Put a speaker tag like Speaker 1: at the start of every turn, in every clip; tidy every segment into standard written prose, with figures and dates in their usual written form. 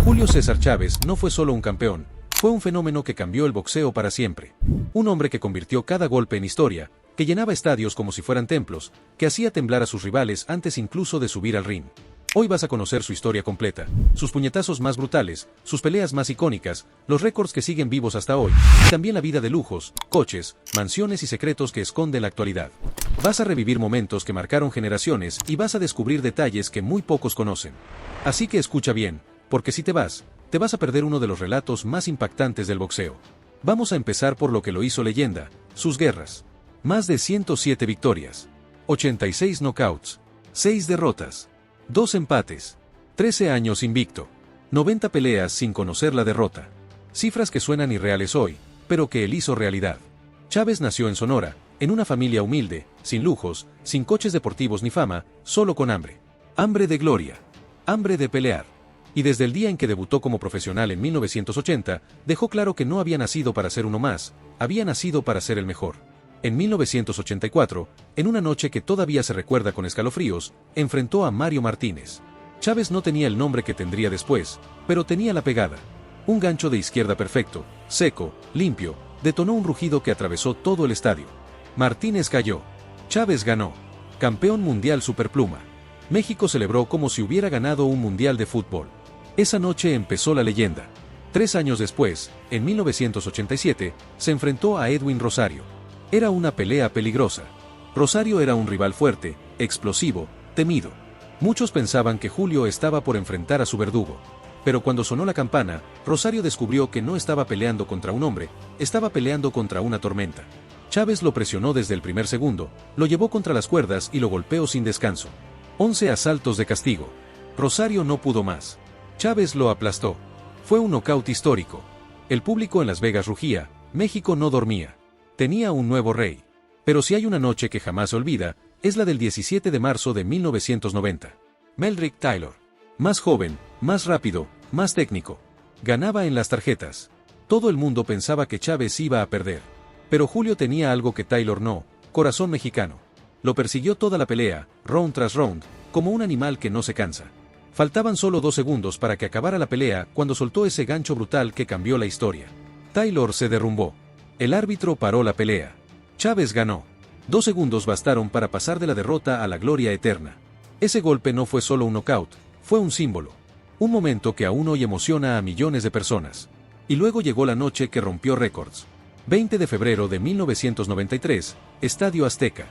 Speaker 1: Julio César Chávez no fue solo un campeón, fue un fenómeno que cambió el boxeo para siempre. Un hombre que convirtió cada golpe en historia, que llenaba estadios como si fueran templos, que hacía temblar a sus rivales antes incluso de subir al ring. Hoy vas a conocer su historia completa, sus puñetazos más brutales, sus peleas más icónicas, los récords que siguen vivos hasta hoy, y también la vida de lujos, coches, mansiones y secretos que esconde la actualidad. Vas a revivir momentos que marcaron generaciones y vas a descubrir detalles que muy pocos conocen. Así que escucha bien, porque si te vas a perder uno de los relatos más impactantes del boxeo. Vamos a empezar por lo que lo hizo leyenda, sus guerras. Más de 107 victorias, 86 knockouts, 6 derrotas, 2 empates, 13 años invicto, 90 peleas sin conocer la derrota. Cifras que suenan irreales hoy, pero que él hizo realidad. Chávez nació en Sonora, en una familia humilde, sin lujos, sin coches deportivos ni fama, solo con hambre. Hambre de gloria. Hambre de pelear. Y desde el día en que debutó como profesional en 1980, dejó claro que no había nacido para ser uno más, había nacido para ser el mejor. En 1984, en una noche que todavía se recuerda con escalofríos, enfrentó a Mario Martínez. Chávez no tenía el nombre que tendría después, pero tenía la pegada. Un gancho de izquierda perfecto, seco, limpio, detonó un rugido que atravesó todo el estadio. Martínez cayó. Chávez ganó. Campeón mundial superpluma. México celebró como si hubiera ganado un mundial de fútbol. Esa noche empezó la leyenda. 3 años después, en 1987, se enfrentó a Edwin Rosario. Era una pelea peligrosa. Rosario era un rival fuerte, explosivo, temido. Muchos pensaban que Julio estaba por enfrentar a su verdugo. Pero cuando sonó la campana, Rosario descubrió que no estaba peleando contra un hombre, estaba peleando contra una tormenta. Chávez lo presionó desde el primer segundo, lo llevó contra las cuerdas y lo golpeó sin descanso. 11 asaltos de castigo. Rosario no pudo más. Chávez lo aplastó. Fue un nocaut histórico. El público en Las Vegas rugía, México no dormía. Tenía un nuevo rey. Pero si hay una noche que jamás se olvida, es la del 17 de marzo de 1990. Meldrick Taylor. Más joven, más rápido, más técnico. Ganaba en las tarjetas. Todo el mundo pensaba que Chávez iba a perder. Pero Julio tenía algo que Taylor no, corazón mexicano. Lo persiguió toda la pelea, round tras round, como un animal que no se cansa. Faltaban solo 2 segundos para que acabara la pelea cuando soltó ese gancho brutal que cambió la historia. Taylor se derrumbó. El árbitro paró la pelea. Chávez ganó. 2 segundos bastaron para pasar de la derrota a la gloria eterna. Ese golpe no fue solo un knockout, fue un símbolo. Un momento que aún hoy emociona a millones de personas. Y luego llegó la noche que rompió récords. 20 de febrero de 1993, Estadio Azteca.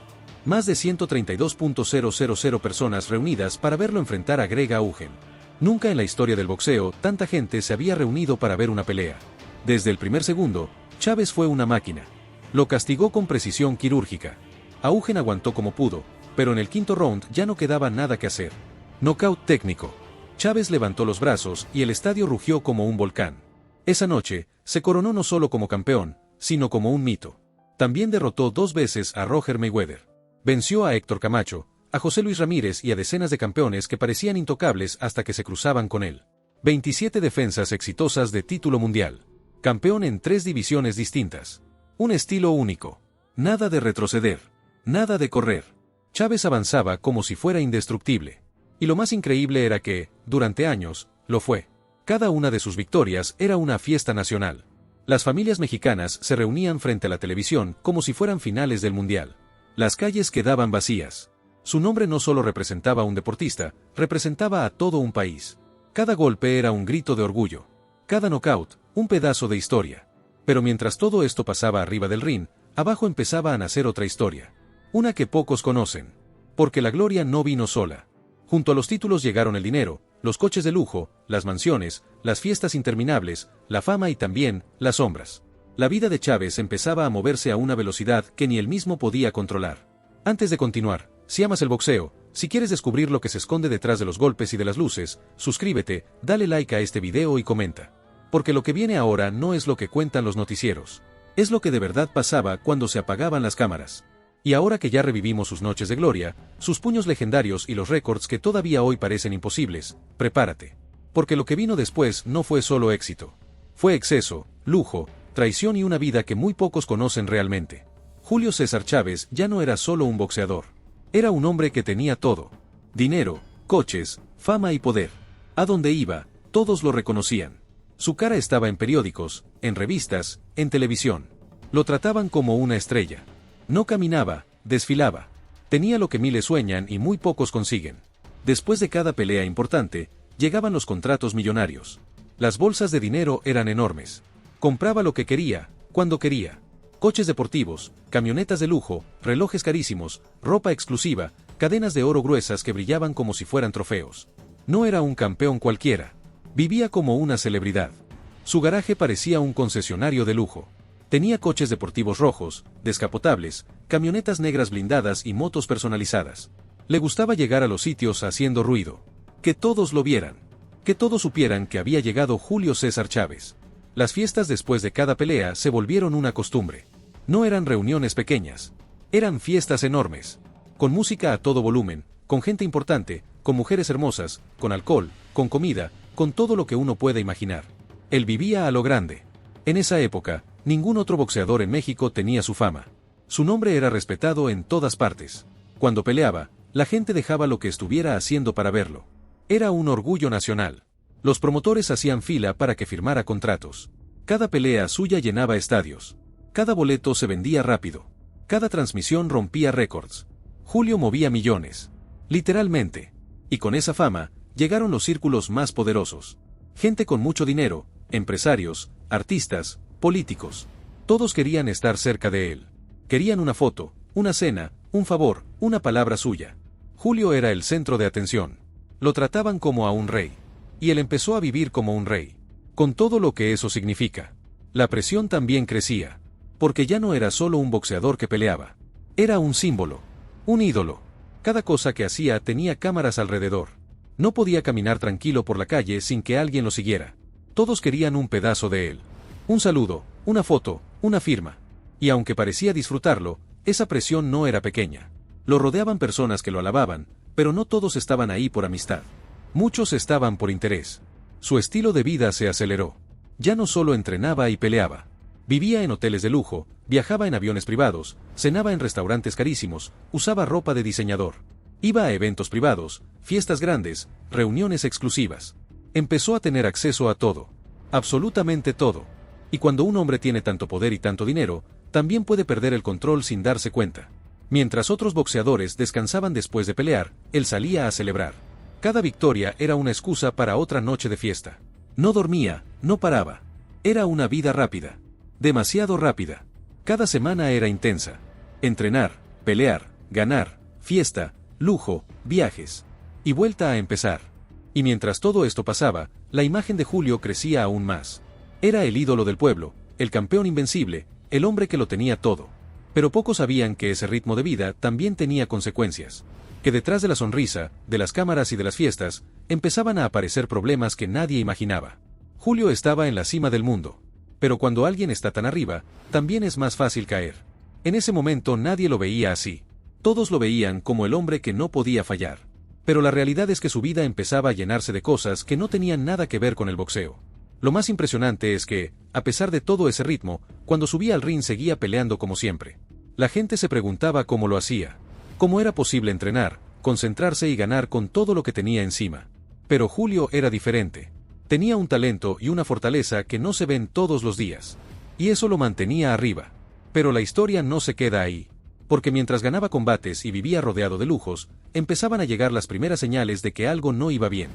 Speaker 1: Más de 132.000 personas reunidas para verlo enfrentar a Greg Haugen. Nunca en la historia del boxeo tanta gente se había reunido para ver una pelea. Desde el primer segundo, Chávez fue una máquina. Lo castigó con precisión quirúrgica. Haugen aguantó como pudo, pero en el quinto round ya no quedaba nada que hacer. Nocaut técnico. Chávez levantó los brazos y el estadio rugió como un volcán. Esa noche, se coronó no solo como campeón, sino como un mito. También derrotó 2 veces a Roger Mayweather. Venció a Héctor Camacho, a José Luis Ramírez y a decenas de campeones que parecían intocables hasta que se cruzaban con él. 27 defensas exitosas de título mundial. Campeón en 3 divisiones distintas. Un estilo único. Nada de retroceder. Nada de correr. Chávez avanzaba como si fuera indestructible. Y lo más increíble era que, durante años, lo fue. Cada una de sus victorias era una fiesta nacional. Las familias mexicanas se reunían frente a la televisión como si fueran finales del mundial. Las calles quedaban vacías. Su nombre no solo representaba a un deportista, representaba a todo un país. Cada golpe era un grito de orgullo. Cada knockout, un pedazo de historia. Pero mientras todo esto pasaba arriba del ring, abajo empezaba a nacer otra historia. Una que pocos conocen. Porque la gloria no vino sola. Junto a los títulos llegaron el dinero, los coches de lujo, las mansiones, las fiestas interminables, la fama y también, las sombras. La vida de Chávez empezaba a moverse a una velocidad que ni él mismo podía controlar. Antes de continuar, si amas el boxeo, si quieres descubrir lo que se esconde detrás de los golpes y de las luces, suscríbete, dale like a este video y comenta. Porque lo que viene ahora no es lo que cuentan los noticieros. Es lo que de verdad pasaba cuando se apagaban las cámaras. Y ahora que ya revivimos sus noches de gloria, sus puños legendarios y los récords que todavía hoy parecen imposibles, prepárate. Porque lo que vino después no fue solo éxito. Fue exceso, lujo, traición y una vida que muy pocos conocen realmente. Julio César Chávez ya no era solo un boxeador. Era un hombre que tenía todo. Dinero, coches, fama y poder. A donde iba, Todos lo reconocían. Su cara estaba en periódicos, en revistas, en televisión. Lo trataban como una estrella. No caminaba, desfilaba. Tenía lo que miles sueñan y muy pocos consiguen. Después de cada pelea importante, llegaban los contratos millonarios. Las bolsas de dinero eran enormes. Compraba lo que quería, cuando quería. Coches deportivos, camionetas de lujo, relojes carísimos, ropa exclusiva, cadenas de oro gruesas que brillaban como si fueran trofeos. No era un campeón cualquiera. Vivía como una celebridad. Su garaje parecía un concesionario de lujo. Tenía coches deportivos rojos, descapotables, camionetas negras blindadas y motos personalizadas. Le gustaba llegar a los sitios haciendo ruido. Que todos lo vieran. Que todos supieran que había llegado Julio César Chávez. Las fiestas después de cada pelea se volvieron una costumbre. No eran reuniones pequeñas. Eran fiestas enormes. Con música a todo volumen, con gente importante, con mujeres hermosas, con alcohol, con comida, con todo lo que uno puede imaginar. Él vivía a lo grande. En esa época, ningún otro boxeador en México tenía su fama. Su nombre era respetado en todas partes. Cuando peleaba, la gente dejaba lo que estuviera haciendo para verlo. Era un orgullo nacional. Los promotores hacían fila para que firmara contratos. Cada pelea suya llenaba estadios. Cada boleto se vendía rápido. Cada transmisión rompía récords. Julio movía millones. Literalmente. Y con esa fama, llegaron los círculos más poderosos. Gente con mucho dinero, empresarios, artistas, políticos. Todos querían estar cerca de él. Querían una foto, una cena, un favor, una palabra suya. Julio era el centro de atención. Lo trataban como a un rey. Y él empezó a vivir como un rey. Con todo lo que eso significa. La presión también crecía. Porque ya no era solo un boxeador que peleaba. Era un símbolo. Un ídolo. Cada cosa que hacía tenía cámaras alrededor. No podía caminar tranquilo por la calle sin que alguien lo siguiera. Todos querían un pedazo de él. Un saludo, una foto, una firma. Y aunque parecía disfrutarlo, esa presión no era pequeña. Lo rodeaban personas que lo alababan, pero no todos estaban ahí por amistad. Muchos estaban por interés. Su estilo de vida se aceleró. Ya no solo entrenaba y peleaba. Vivía en hoteles de lujo, viajaba en aviones privados, cenaba en restaurantes carísimos, usaba ropa de diseñador. Iba a eventos privados, fiestas grandes, reuniones exclusivas. Empezó a tener acceso a todo. Absolutamente todo. Y cuando un hombre tiene tanto poder y tanto dinero, también puede perder el control sin darse cuenta. Mientras otros boxeadores descansaban después de pelear, él salía a celebrar. Cada victoria era una excusa para otra noche de fiesta. No dormía, no paraba. Era una vida rápida. Demasiado rápida. Cada semana era intensa. Entrenar, pelear, ganar, fiesta, lujo, viajes. Y vuelta a empezar. Y mientras todo esto pasaba, la imagen de Julio crecía aún más. Era el ídolo del pueblo, el campeón invencible, el hombre que lo tenía todo. Pero pocos sabían que ese ritmo de vida también tenía consecuencias. Que detrás de la sonrisa, de las cámaras y de las fiestas, empezaban a aparecer problemas que nadie imaginaba. Julio estaba en la cima del mundo. Pero cuando alguien está tan arriba, también es más fácil caer. En ese momento nadie lo veía así. Todos lo veían como el hombre que no podía fallar. Pero la realidad es que su vida empezaba a llenarse de cosas que no tenían nada que ver con el boxeo. Lo más impresionante es que, a pesar de todo ese ritmo, cuando subía al ring seguía peleando como siempre. La gente se preguntaba cómo lo hacía. Cómo era posible entrenar, concentrarse y ganar con todo lo que tenía encima. Pero Julio era diferente. Tenía un talento y una fortaleza que no se ven todos los días. Y eso lo mantenía arriba. Pero la historia no se queda ahí. Porque mientras ganaba combates y vivía rodeado de lujos, empezaban a llegar las primeras señales de que algo no iba bien.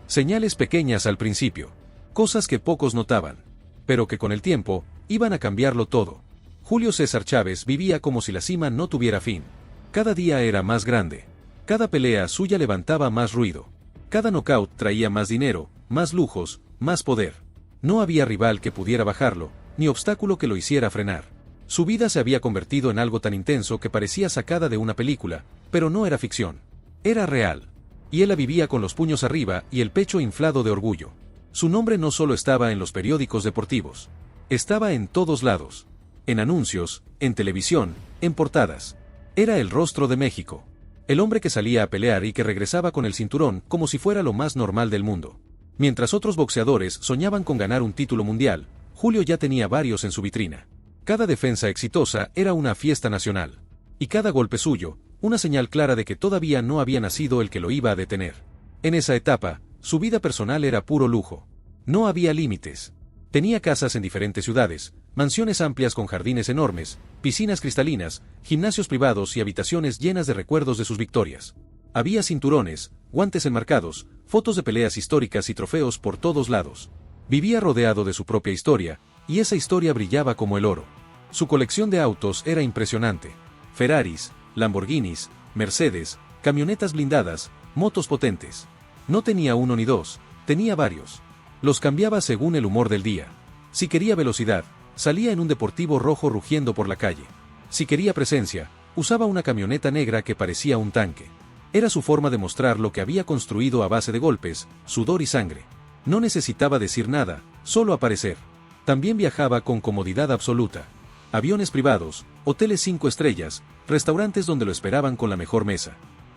Speaker 1: Señales pequeñas al principio. Cosas que pocos notaban. Pero que con el tiempo, iban a cambiarlo todo. Julio César Chávez vivía como si la cima no tuviera fin. Cada día era más grande. Cada pelea suya levantaba más ruido. Cada knockout traía más dinero, más lujos, más poder. No había rival que pudiera bajarlo, ni obstáculo que lo hiciera frenar. Su vida se había convertido en algo tan intenso que parecía sacada de una película, pero no era ficción. Era real. Y él la vivía con los puños arriba y el pecho inflado de orgullo. Su nombre no solo estaba en los periódicos deportivos. Estaba en todos lados. En anuncios, en televisión, en portadas. Era el rostro de México. El hombre que salía a pelear y que regresaba con el cinturón como si fuera lo más normal del mundo. Mientras otros boxeadores soñaban con ganar un título mundial, Julio ya tenía varios en su vitrina. Cada defensa exitosa era una fiesta nacional. Y cada golpe suyo, una señal clara de que todavía no había nacido el que lo iba a detener. En esa etapa, su vida personal era puro lujo. No había límites. Tenía casas en diferentes ciudades, mansiones amplias con jardines enormes, piscinas cristalinas, gimnasios privados y habitaciones llenas de recuerdos de sus victorias. Había cinturones, guantes enmarcados, fotos de peleas históricas y trofeos por todos lados. Vivía rodeado de su propia historia, y esa historia brillaba como el oro. Su colección de autos era impresionante. Ferraris, Lamborghinis, Mercedes, camionetas blindadas, motos potentes. No tenía uno ni dos, tenía varios. Los cambiaba según el humor del día. Si quería velocidad, salía en un deportivo rojo rugiendo por la calle. Si quería presencia, usaba una camioneta negra que parecía un tanque. Era su forma de mostrar lo que había construido a base de golpes, sudor y sangre. No necesitaba decir nada, solo aparecer. También viajaba con comodidad absoluta. Aviones privados, hoteles 5 estrellas, restaurantes donde lo esperaban con la mejor mesa.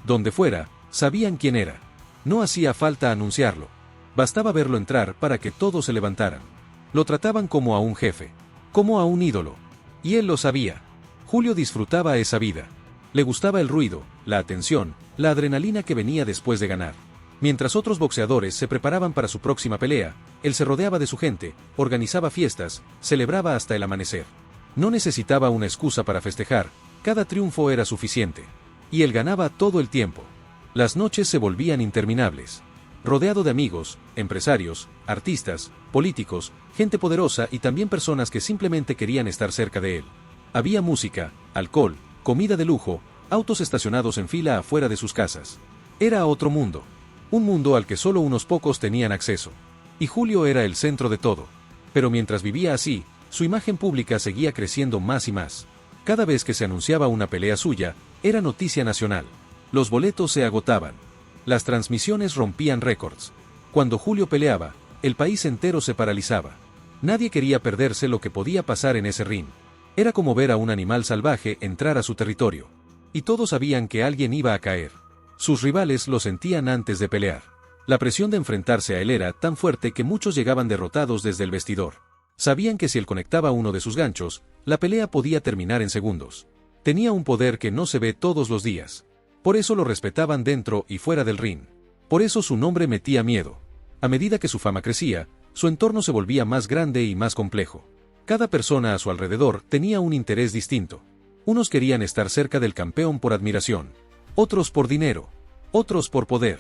Speaker 1: Donde fuera, sabían quién era. No hacía falta anunciarlo. Bastaba verlo entrar para que todos se levantaran. Lo trataban como a un jefe, como a un ídolo. Y él lo sabía. Julio disfrutaba esa vida. Le gustaba el ruido, la atención, la adrenalina que venía después de ganar. Mientras otros boxeadores se preparaban para su próxima pelea, él se rodeaba de su gente, organizaba fiestas, celebraba hasta el amanecer. No necesitaba una excusa para festejar, cada triunfo era suficiente. Y él ganaba todo el tiempo. Las noches se volvían interminables. Rodeado de amigos, empresarios, artistas, políticos, gente poderosa y también personas que simplemente querían estar cerca de él. Había música, alcohol, comida de lujo, autos estacionados en fila afuera de sus casas. Era otro mundo. Un mundo al que solo unos pocos tenían acceso. Y Julio era el centro de todo. Pero mientras vivía así, su imagen pública seguía creciendo más y más. Cada vez que se anunciaba una pelea suya, era noticia nacional. Los boletos se agotaban. Las transmisiones rompían récords. Cuando Julio peleaba, el país entero se paralizaba. Nadie quería perderse lo que podía pasar en ese ring. Era como ver a un animal salvaje entrar a su territorio. Y todos sabían que alguien iba a caer. Sus rivales lo sentían antes de pelear. La presión de enfrentarse a él era tan fuerte que muchos llegaban derrotados desde el vestidor. Sabían que si él conectaba uno de sus ganchos, la pelea podía terminar en segundos. Tenía un poder que no se ve todos los días. Por eso lo respetaban dentro y fuera del ring. Por eso su nombre metía miedo. A medida que su fama crecía, su entorno se volvía más grande y más complejo. Cada persona a su alrededor tenía un interés distinto. Unos querían estar cerca del campeón por admiración. Otros por dinero. Otros por poder.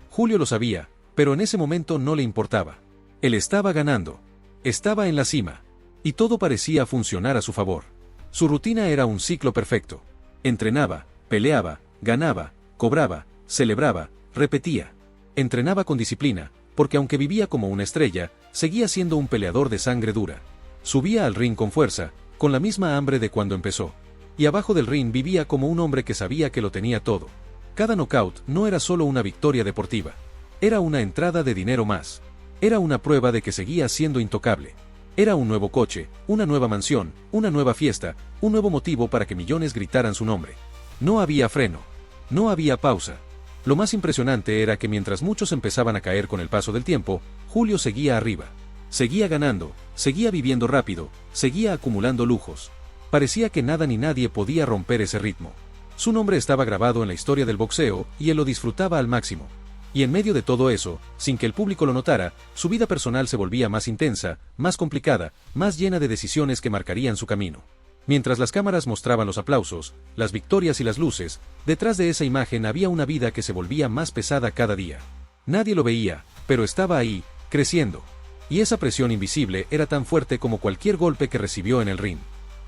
Speaker 1: Julio lo sabía, pero en ese momento no le importaba. Él estaba ganando. Estaba en la cima. Y todo parecía funcionar a su favor. Su rutina era un ciclo perfecto. Entrenaba, peleaba, ganaba, cobraba, celebraba, repetía. Entrenaba con disciplina, porque aunque vivía como una estrella, seguía siendo un peleador de sangre dura. Subía al ring con fuerza, con la misma hambre de cuando empezó. Y abajo del ring vivía como un hombre que sabía que lo tenía todo. Cada knockout no era solo una victoria deportiva. Era una entrada de dinero más. Era una prueba de que seguía siendo intocable. Era un nuevo coche, una nueva mansión, una nueva fiesta, un nuevo motivo para que millones gritaran su nombre. No había freno. No había pausa. Lo más impresionante era que mientras muchos empezaban a caer con el paso del tiempo, Julio seguía arriba. Seguía ganando, seguía viviendo rápido, seguía acumulando lujos. Parecía que nada ni nadie podía romper ese ritmo. Su nombre estaba grabado en la historia del boxeo y él lo disfrutaba al máximo. Y en medio de todo eso, sin que el público lo notara, su vida personal se volvía más intensa, más complicada, más llena de decisiones que marcarían su camino. Mientras las cámaras mostraban los aplausos, las victorias y las luces, detrás de esa imagen había una vida que se volvía más pesada cada día. Nadie lo veía, pero estaba ahí, creciendo. Y esa presión invisible era tan fuerte como cualquier golpe que recibió en el ring.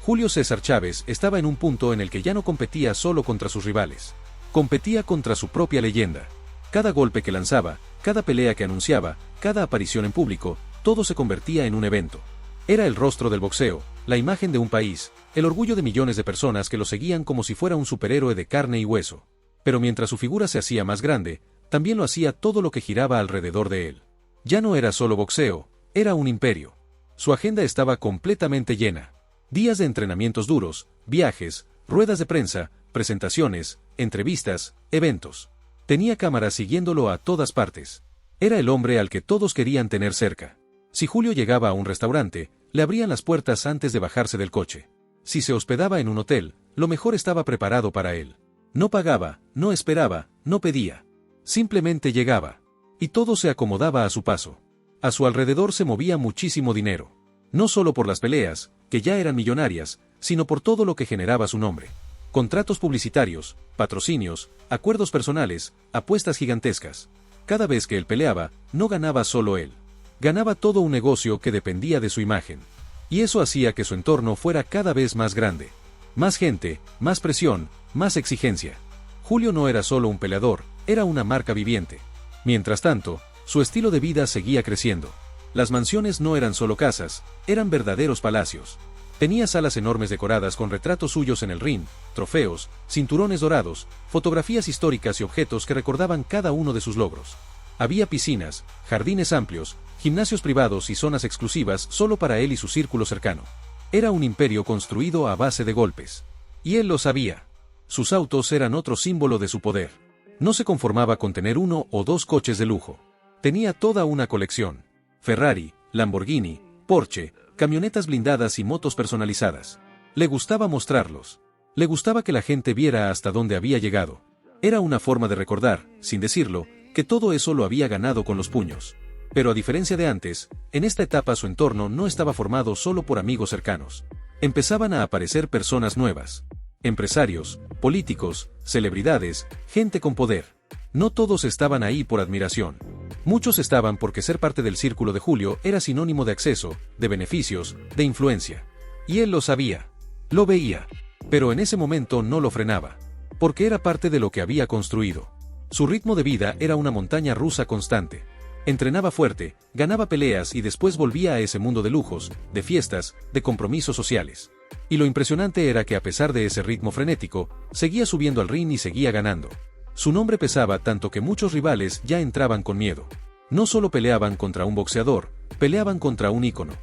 Speaker 1: Julio César Chávez estaba en un punto en el que ya no competía solo contra sus rivales. Competía contra su propia leyenda. Cada golpe que lanzaba, cada pelea que anunciaba, cada aparición en público, todo se convertía en un evento. Era el rostro del boxeo, la imagen de un país, el orgullo de millones de personas que lo seguían como si fuera un superhéroe de carne y hueso. Pero mientras su figura se hacía más grande, también lo hacía todo lo que giraba alrededor de él. Ya no era solo boxeo, era un imperio. Su agenda estaba completamente llena. Días de entrenamientos duros, viajes, ruedas de prensa, presentaciones, entrevistas, eventos. Tenía cámaras siguiéndolo a todas partes. Era el hombre al que todos querían tener cerca. Si Julio llegaba a un restaurante, le abrían las puertas antes de bajarse del coche. Si se hospedaba en un hotel, lo mejor estaba preparado para él. No pagaba, no esperaba, no pedía. Simplemente llegaba. Y todo se acomodaba a su paso. A su alrededor se movía muchísimo dinero. No solo por las peleas, que ya eran millonarias, sino por todo lo que generaba su nombre. Contratos publicitarios, patrocinios, acuerdos personales, apuestas gigantescas. Cada vez que él peleaba, no ganaba solo él. Ganaba todo un negocio que dependía de su imagen. Y eso hacía que su entorno fuera cada vez más grande. Más gente, más presión, más exigencia. Julio no era solo un peleador, era una marca viviente. Mientras tanto, su estilo de vida seguía creciendo. Las mansiones no eran solo casas, eran verdaderos palacios. Tenía salas enormes decoradas con retratos suyos en el ring, trofeos, cinturones dorados, fotografías históricas y objetos que recordaban cada uno de sus logros. Había piscinas, jardines amplios, gimnasios privados y zonas exclusivas solo para él y su círculo cercano. Era un imperio construido a base de golpes. Y él lo sabía. Sus autos eran otro símbolo de su poder. No se conformaba con tener 1 o 2 coches de lujo. Tenía toda una colección. Ferrari, Lamborghini, Porsche, camionetas blindadas y motos personalizadas. Le gustaba mostrarlos. Le gustaba que la gente viera hasta dónde había llegado. Era una forma de recordar, sin decirlo, que todo eso lo había ganado con los puños. Pero a diferencia de antes, en esta etapa su entorno no estaba formado solo por amigos cercanos. Empezaban a aparecer personas nuevas. Empresarios, políticos, celebridades, gente con poder. No todos estaban ahí por admiración. Muchos estaban porque ser parte del círculo de Julio era sinónimo de acceso, de beneficios, de influencia. Y él lo sabía. Lo veía. Pero en ese momento no lo frenaba. Porque era parte de lo que había construido. Su ritmo de vida era una montaña rusa constante. Entrenaba fuerte, ganaba peleas y después volvía a ese mundo de lujos, de fiestas, de compromisos sociales. Y lo impresionante era que a pesar de ese ritmo frenético, seguía subiendo al ring y seguía ganando. Su nombre pesaba tanto que muchos rivales ya entraban con miedo. No solo peleaban contra un boxeador, peleaban contra un ícono.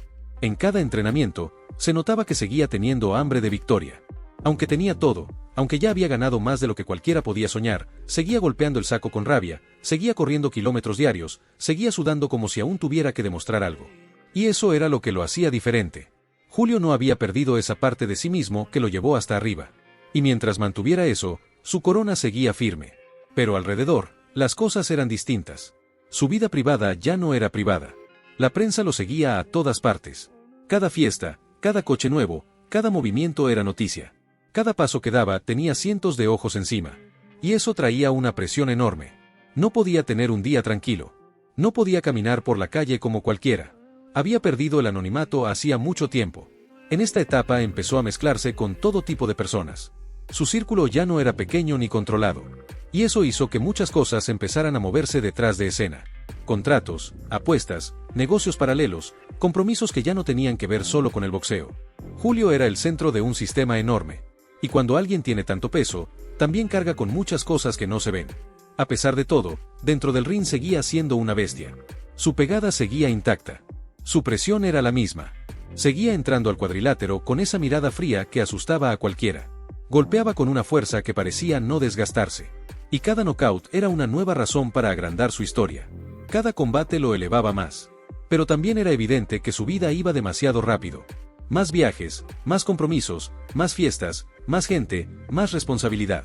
Speaker 1: En cada entrenamiento, se notaba que seguía teniendo hambre de victoria. Aunque tenía todo, aunque ya había ganado más de lo que cualquiera podía soñar, seguía golpeando el saco con rabia, seguía corriendo kilómetros diarios, seguía sudando como si aún tuviera que demostrar algo. Y eso era lo que lo hacía diferente. Julio no había perdido esa parte de sí mismo que lo llevó hasta arriba. Y mientras mantuviera eso, su corona seguía firme. Pero alrededor, las cosas eran distintas. Su vida privada ya no era privada. La prensa lo seguía a todas partes. Cada fiesta, cada coche nuevo, cada movimiento era noticia. Cada paso que daba tenía cientos de ojos encima. Y eso traía una presión enorme. No podía tener un día tranquilo. No podía caminar por la calle como cualquiera. Había perdido el anonimato hacía mucho tiempo. En esta etapa empezó a mezclarse con todo tipo de personas. Su círculo ya no era pequeño ni controlado. Y eso hizo que muchas cosas empezaran a moverse detrás de escena. Contratos, apuestas, negocios paralelos, compromisos que ya no tenían que ver solo con el boxeo. Julio era el centro de un sistema enorme. Y cuando alguien tiene tanto peso, también carga con muchas cosas que no se ven. A pesar de todo, dentro del ring seguía siendo una bestia. Su pegada seguía intacta. Su presión era la misma. Seguía entrando al cuadrilátero con esa mirada fría que asustaba a cualquiera. Golpeaba con una fuerza que parecía no desgastarse. Y cada knockout era una nueva razón para agrandar su historia. Cada combate lo elevaba más. Pero también era evidente que su vida iba demasiado rápido. Más viajes, más compromisos, más fiestas, más gente, más responsabilidad.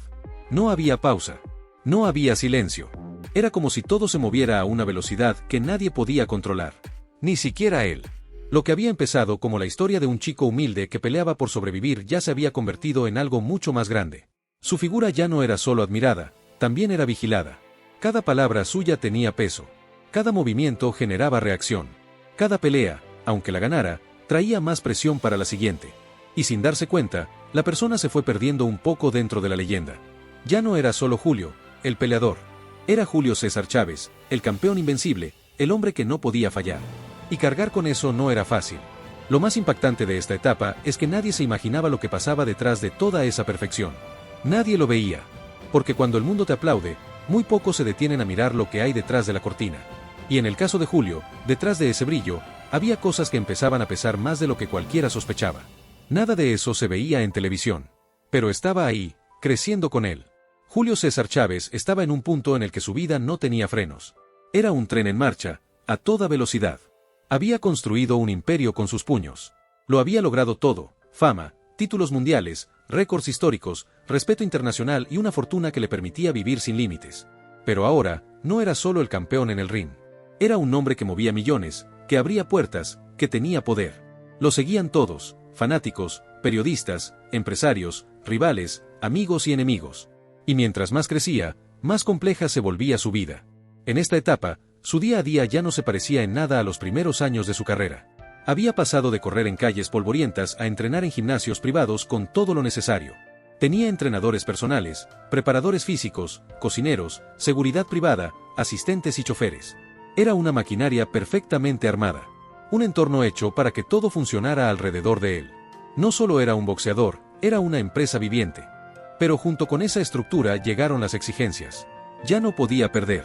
Speaker 1: No había pausa. No había silencio. Era como si todo se moviera a una velocidad que nadie podía controlar. Ni siquiera él. Lo que había empezado como la historia de un chico humilde que peleaba por sobrevivir ya se había convertido en algo mucho más grande. Su figura ya no era solo admirada, también era vigilada. Cada palabra suya tenía peso. Cada movimiento generaba reacción. Cada pelea, aunque la ganara, traía más presión para la siguiente. Y sin darse cuenta, la persona se fue perdiendo un poco dentro de la leyenda. Ya no era solo Julio, el peleador. Era Julio César Chávez, el campeón invencible, el hombre que no podía fallar. Y cargar con eso no era fácil. Lo más impactante de esta etapa es que nadie se imaginaba lo que pasaba detrás de toda esa perfección. Nadie lo veía. Porque cuando el mundo te aplaude, muy pocos se detienen a mirar lo que hay detrás de la cortina. Y en el caso de Julio, detrás de ese brillo, había cosas que empezaban a pesar más de lo que cualquiera sospechaba. Nada de eso se veía en televisión. Pero estaba ahí, creciendo con él. Julio César Chávez estaba en un punto en el que su vida no tenía frenos. Era un tren en marcha, a toda velocidad. Había construido un imperio con sus puños. Lo había logrado todo: fama, títulos mundiales, récords históricos, respeto internacional y una fortuna que le permitía vivir sin límites. Pero ahora, no era solo el campeón en el ring. Era un hombre que movía millones, que abría puertas, que tenía poder. Lo seguían todos, fanáticos, periodistas, empresarios, rivales, amigos y enemigos. Y mientras más crecía, más compleja se volvía su vida. En esta etapa, su día a día ya no se parecía en nada a los primeros años de su carrera. Había pasado de correr en calles polvorientas a entrenar en gimnasios privados con todo lo necesario. Tenía entrenadores personales, preparadores físicos, cocineros, seguridad privada, asistentes y choferes. Era una maquinaria perfectamente armada. Un entorno hecho para que todo funcionara alrededor de él. No solo era un boxeador, era una empresa viviente. Pero junto con esa estructura llegaron las exigencias. Ya no podía perder.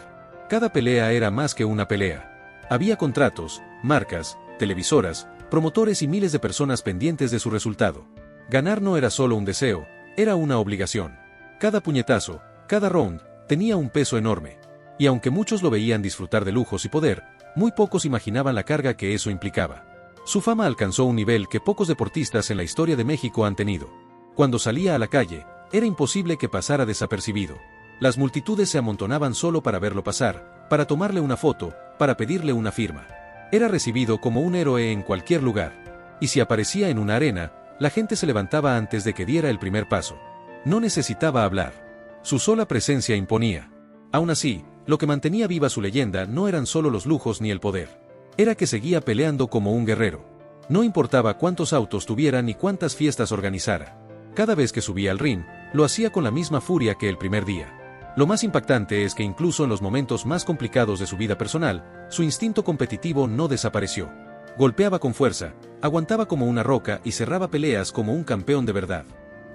Speaker 1: Cada pelea era más que una pelea. Había contratos, marcas, televisoras, promotores y miles de personas pendientes de su resultado. Ganar no era solo un deseo, era una obligación. Cada puñetazo, cada round, tenía un peso enorme. Y aunque muchos lo veían disfrutar de lujos y poder, muy pocos imaginaban la carga que eso implicaba. Su fama alcanzó un nivel que pocos deportistas en la historia de México han tenido. Cuando salía a la calle, era imposible que pasara desapercibido. Las multitudes se amontonaban solo para verlo pasar, para tomarle una foto, para pedirle una firma. Era recibido como un héroe en cualquier lugar. Y si aparecía en una arena, la gente se levantaba antes de que diera el primer paso. No necesitaba hablar. Su sola presencia imponía. Aún así, lo que mantenía viva su leyenda no eran solo los lujos ni el poder. Era que seguía peleando como un guerrero. No importaba cuántos autos tuviera ni cuántas fiestas organizara. Cada vez que subía al ring, lo hacía con la misma furia que el primer día. Lo más impactante es que incluso en los momentos más complicados de su vida personal, su instinto competitivo no desapareció. Golpeaba con fuerza, aguantaba como una roca y cerraba peleas como un campeón de verdad.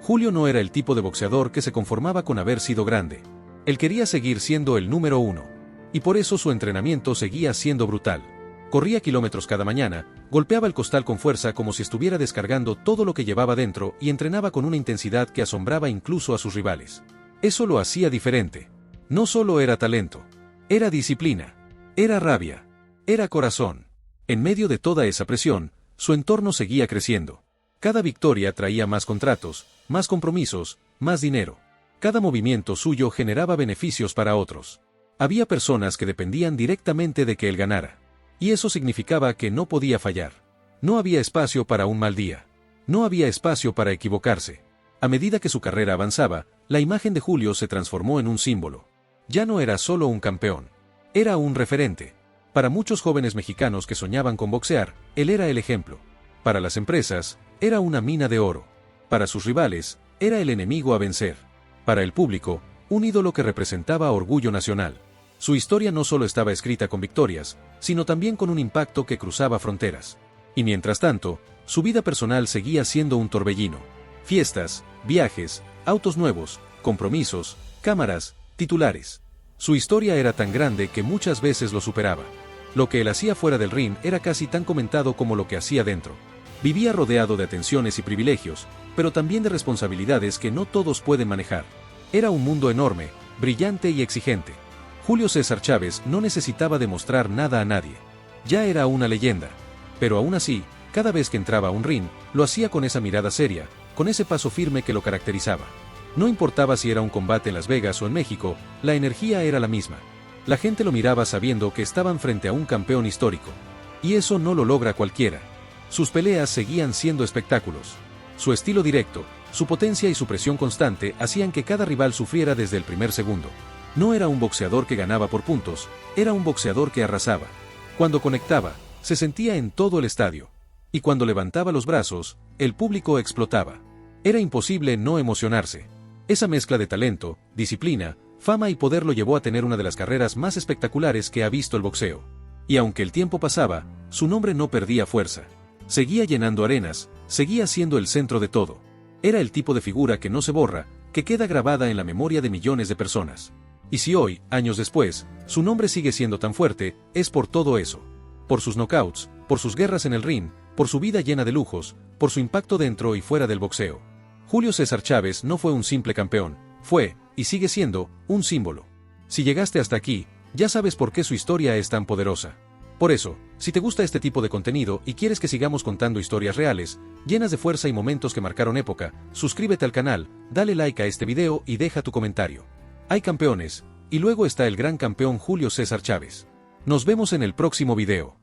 Speaker 1: Julio no era el tipo de boxeador que se conformaba con haber sido grande. Él quería seguir siendo el número uno. Y por eso su entrenamiento seguía siendo brutal. Corría kilómetros cada mañana, golpeaba el costal con fuerza como si estuviera descargando todo lo que llevaba dentro y entrenaba con una intensidad que asombraba incluso a sus rivales. Eso lo hacía diferente. No solo era talento. Era disciplina. Era rabia. Era corazón. En medio de toda esa presión, su entorno seguía creciendo. Cada victoria traía más contratos, más compromisos, más dinero. Cada movimiento suyo generaba beneficios para otros. Había personas que dependían directamente de que él ganara. Y eso significaba que no podía fallar. No había espacio para un mal día. No había espacio para equivocarse. A medida que su carrera avanzaba, la imagen de Julio se transformó en un símbolo. Ya no era solo un campeón. Era un referente. Para muchos jóvenes mexicanos que soñaban con boxear, él era el ejemplo. Para las empresas, era una mina de oro. Para sus rivales, era el enemigo a vencer. Para el público, un ídolo que representaba orgullo nacional. Su historia no solo estaba escrita con victorias, sino también con un impacto que cruzaba fronteras. Y mientras tanto, su vida personal seguía siendo un torbellino. Fiestas, viajes, autos nuevos, compromisos, cámaras, titulares. Su historia era tan grande que muchas veces lo superaba. Lo que él hacía fuera del ring era casi tan comentado como lo que hacía dentro. Vivía rodeado de atenciones y privilegios, pero también de responsabilidades que no todos pueden manejar. Era un mundo enorme, brillante y exigente. Julio César Chávez no necesitaba demostrar nada a nadie. Ya era una leyenda. Pero aún así, cada vez que entraba a un ring, lo hacía con esa mirada seria, con ese paso firme que lo caracterizaba. No importaba si era un combate en Las Vegas o en México, la energía era la misma. La gente lo miraba sabiendo que estaban frente a un campeón histórico. Y eso no lo logra cualquiera. Sus peleas seguían siendo espectáculos. Su estilo directo, su potencia y su presión constante hacían que cada rival sufriera desde el primer segundo. No era un boxeador que ganaba por puntos, era un boxeador que arrasaba. Cuando conectaba, se sentía en todo el estadio. Y cuando levantaba los brazos, el público explotaba. Era imposible no emocionarse. Esa mezcla de talento, disciplina, fama y poder lo llevó a tener una de las carreras más espectaculares que ha visto el boxeo. Y aunque el tiempo pasaba, su nombre no perdía fuerza. Seguía llenando arenas, seguía siendo el centro de todo. Era el tipo de figura que no se borra, que queda grabada en la memoria de millones de personas. Y si hoy, años después, su nombre sigue siendo tan fuerte, es por todo eso. Por sus knockouts, por sus guerras en el ring, por su vida llena de lujos, por su impacto dentro y fuera del boxeo. Julio César Chávez no fue un simple campeón, fue, y sigue siendo, un símbolo. Si llegaste hasta aquí, ya sabes por qué su historia es tan poderosa. Por eso, si te gusta este tipo de contenido y quieres que sigamos contando historias reales, llenas de fuerza y momentos que marcaron época, suscríbete al canal, dale like a este video y deja tu comentario. Hay campeones, y luego está el gran campeón Julio César Chávez. Nos vemos en el próximo video.